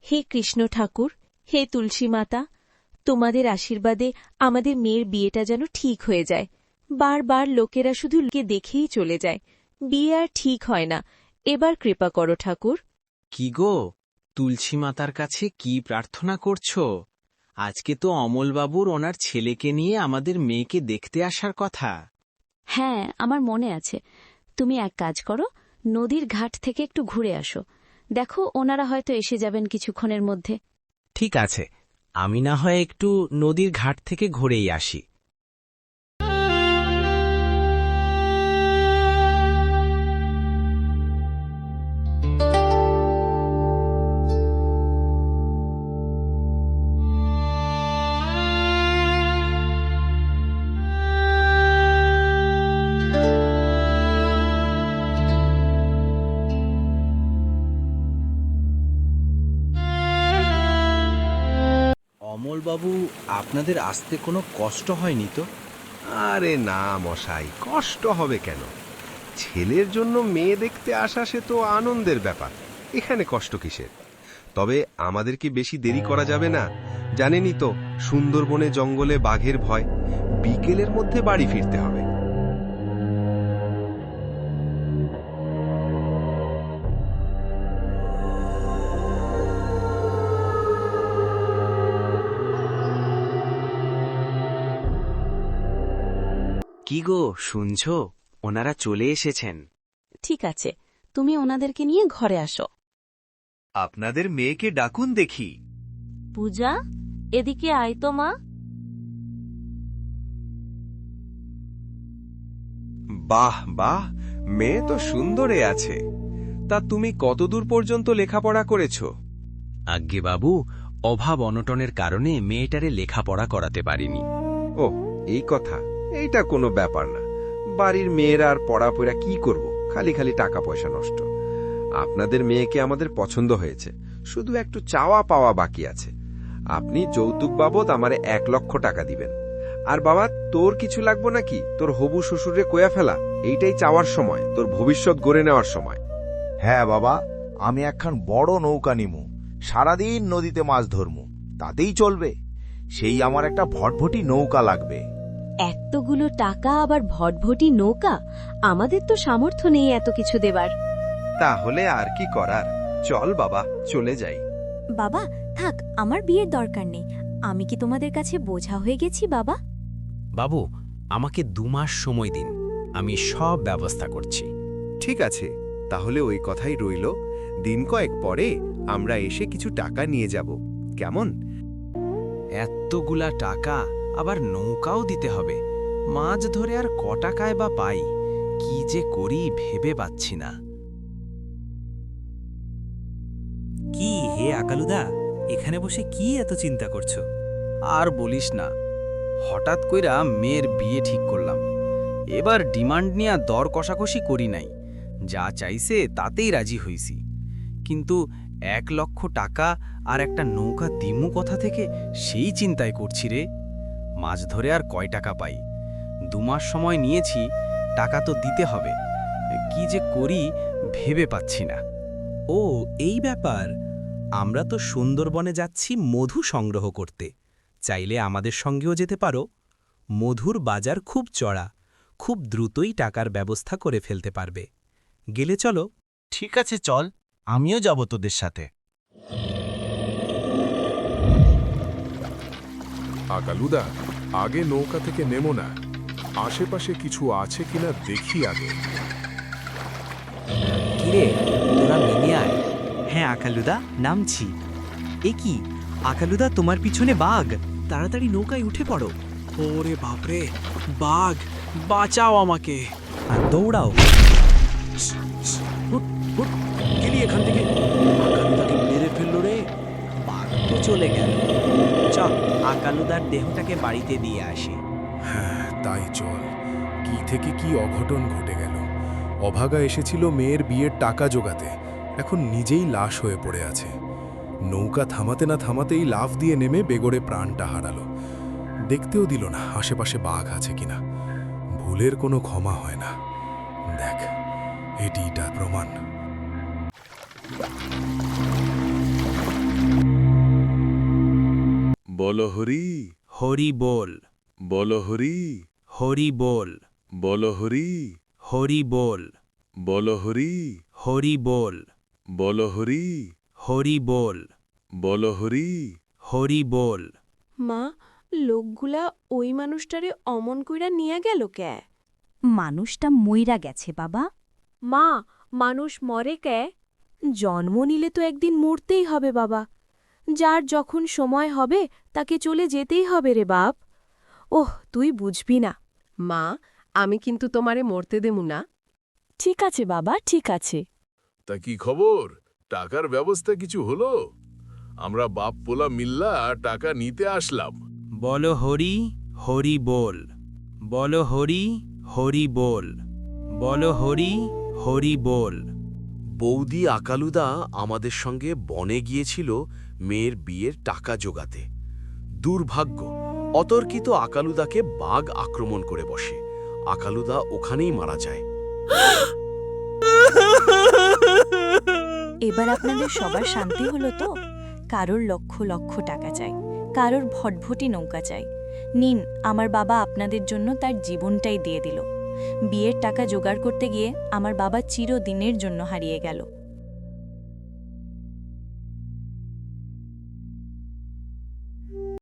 হে কৃষ্ণ ঠাকুর, হে তুলসী মাতা, তোমাদের আশীর্বাদে আমাদের মেয়ের বিয়েটা যেন ঠিক হয়ে যায়। বারবার লোকেরা শুধু দেখেই চলে যায়, বিয়ে আর ঠিক হয় না। এবার কৃপা করো ঠাকুর। কি গো, তুলসী মাতার কাছে কি প্রার্থনা করছো? আজকে তো অমলবাবুর ওনার ছেলেকে নিয়ে আমাদের মেয়েকে দেখতে আসার কথা। হ্যাঁ, আমার মনে আছে। তুমি এক কাজ করো, নদীর ঘাট থেকে একটু ঘুরে আসো। দেখো, ওনারা হয়তো এসে যাবেন কিছুক্ষণের মধ্যে। ঠিক আছে, আমি না হয় একটু নদীর ঘাট থেকে ঘুরেই আসি। অমলবাবু, আপনাদের আসতে কোনো কষ্ট হয়নি তো? আরে না মশাই, কষ্ট হবে কেন? ছেলের জন্য মেয়ে দেখতে আসা সে তো আনন্দের ব্যাপার, এখানে কষ্ট কিসের? তবে আমাদের কি বেশি দেরি করা যাবে না? জানেনই তো, সুন্দরবনে জঙ্গলে বাঘের ভয়, বিকেলের মধ্যে বাড়ি ফিরতে হবে। কি গো, শুনছো? ওনারা চলে এসেছেন। ঠিক আছে, তুমি ওনাদেরকে নিয়ে ঘরে আসো। আপনাদের মেয়েকে ডাকুন দেখি। পূজা, এদিকে আয় তো মা। বাহ বাহ, মেয়ে তো সুন্দরে আছে। তা তুমি কতদূর পর্যন্ত লেখাপড়া করেছ? আজ্ঞে বাবু, অভাব অনটনের কারণে মেয়েটারে লেখাপড়া করাতে পারিনি। ও, এই কথা। এইটা কোনো ব্যাপার না। বাড়ির মেয়েরা আর পড়াপড়া কি করব, খালি খালি টাকা পয়সা নষ্ট। আপনাদের মেয়েকে আমাদের পছন্দ হয়েছে, শুধু একটু চাওয়া পাওয়া বাকি আছে। আপনি যৌতুক বাবদ আমারে 1,00,000 টাকা দিবেন। আর বাবা, তোর কিছু লাগবো নাকি? তোর হবু শ্বশুরে কয়া ফেলা, এইটাই চাওয়ার সময়, তোর ভবিষ্যৎ গড়ে নেওয়ার সময়। হ্যাঁ বাবা, আমি একখান বড় নৌকা নিমু, সারাদিন নদীতে মাছ ধরমু, তাতেই চলবে। সেই আমার একটা ভটভটি নৌকা লাগবে। এতগুলো টাকা আবার ভটভটি নৌকা? আমাদের তো সামর্থ্য নেই এত কিছু দেবার। তাহলে আর কি করার, চল বাবা, চলে যাই। বাবা থাক, আমার বিয়ের দরকার নেই। আমি কি তোমাদের কাছে বোঝা হয়ে গেছি বাবা? বাবু, আমাকে 2 মাস সময় দিন, আমি সব ব্যবস্থা করছি। ঠিক আছে, তাহলে ওই কথাই রইল। দিন কয়েক পরে আমরা এসে কিছু টাকা নিয়ে যাব, কেমন? এতগুলা টাকা, আবার নৌকাও দিতে হবে। মাছ ধরে আর ক টাকায় বা পাই? কি যে করি ভেবে পাচ্ছি না। কি হে আকালুদা, এখানে বসে কি এত চিন্তা করছো? আর বলিস না, হঠাৎ কইরা মেয়ের বিয়ে ঠিক করলাম। এবার ডিমান্ড নিয়ে দর কষাকষি করি নাই, যা চাইছে তাতেই রাজি হইছি। কিন্তু 1,00,000 টাকা আর একটা নৌকা দিমু কথা থেকে সেই চিন্তায় করছি রে। মাছ ধরে আর কয় টাকা পাই? 2 মাস সময় নিয়েছি, টাকা তো দিতে হবে। কি যে করি ভেবে পাচ্ছি না। ও, এই ব্যাপার। আমরা তো সুন্দরবনে যাচ্ছি মধু সংগ্রহ করতে, চাইলে আমাদের সঙ্গেও যেতে পারো। মধুর বাজার খুব চড়া, খুব দ্রুতই টাকার ব্যবস্থা করে ফেলতে পারবে। গেলে চলো। ঠিক আছে, চল, আমিও যাব তোদের সাথে। আকালুদা, আগে নৌকা থেকে নেমো না, আশেপাশে কিছু আছে কিনা দেখি আগে। কিরে, তোরা নেমে আয়। হ্যাঁ আকালুদা, নামছি। এ কি আকালুদা, তোমার পিছনে বাঘ! তাড়াতাড়ি নৌকায় উঠে পড়ো। ওরে বাপরে, বাঘ! বাঁচাও আমাকে! আর দৌড়াও। গেলি এখান থেকে, আকালুদাকে মেরে ফেললো রে। বাঘ তো চলে গেল। চল, আকালুদার দেহটাকে বাড়িতে দিয়ে আসি। হ্যাঁ, তাই চল। কি থেকে কি অঘটন ঘটে গেল। অভাগা এসেছিল মেয়ের বিয়ের টাকা জোগাতে, এখন নিজেই লাশ হয়ে পড়ে আছে। নৌকা থামাতে না থামাতেই লাফ দিয়ে নেমে বেগড়ে প্রাণটা হারালো। দেখতেও দিল না আশেপাশে বাঘ আছে কিনা। ভুলের কোনো ক্ষমা হয় না। দেখ, এটিটা প্রমাণ। বলো হরি, হরি বল, বলো হরি, হরি বল, বলো হরি, হরি বল, বলো হরি, হরি বল, বলো হরি, হরি বল, বলো হরি। হরি বল। মা, লোকগুলা ওই মানুষটারে অমন কইরা নিয়ে গেল কে? মানুষটা মইরা গেছে বাবা। মা, মানুষ মরে কে? জন্ম নিলে তো একদিন মরতেই হবে বাবা। যার যখন সময় হবে তাকে চলে যেতেই হবে রে বাপ। ওহ, তুই বুঝবি না। মা, আমি কিন্তু তোমারে মরতে দেবো না। ঠিক আছে বাবা, ঠিক আছে। তা কি খবর? টাকার ব্যবস্থা কিছু হলো? আমরা বাপ পোলা মিল্লা টাকা নিতে আসলাম। বলো হরি, হরি বল, বলো হরি, হরি বল, বলো হরি, হরি বল। বৌদি আকালুদা আমাদের সঙ্গে বনে গিয়েছিল মেয়ের বিয়ের টাকা জোগাতে। দুর্ভাগ্য, অতর্কিত আকালুদাকে বাঘ আক্রমণ করে বসে। আকালুদা ওখানেই মারা যায়। এবার আপনাদের সবার শান্তি হলো তো? কারোর লক্ষ লক্ষ টাকা চাই, কারোর ভটভটি নৌকা চাই। নিন, আমার বাবা আপনাদের জন্য তার জীবনটাই দিয়ে দিল। বিয়ের টাকা জোগাড় করতে গিয়ে আমার বাবা চিরদিনের জন্য হারিয়ে গেল।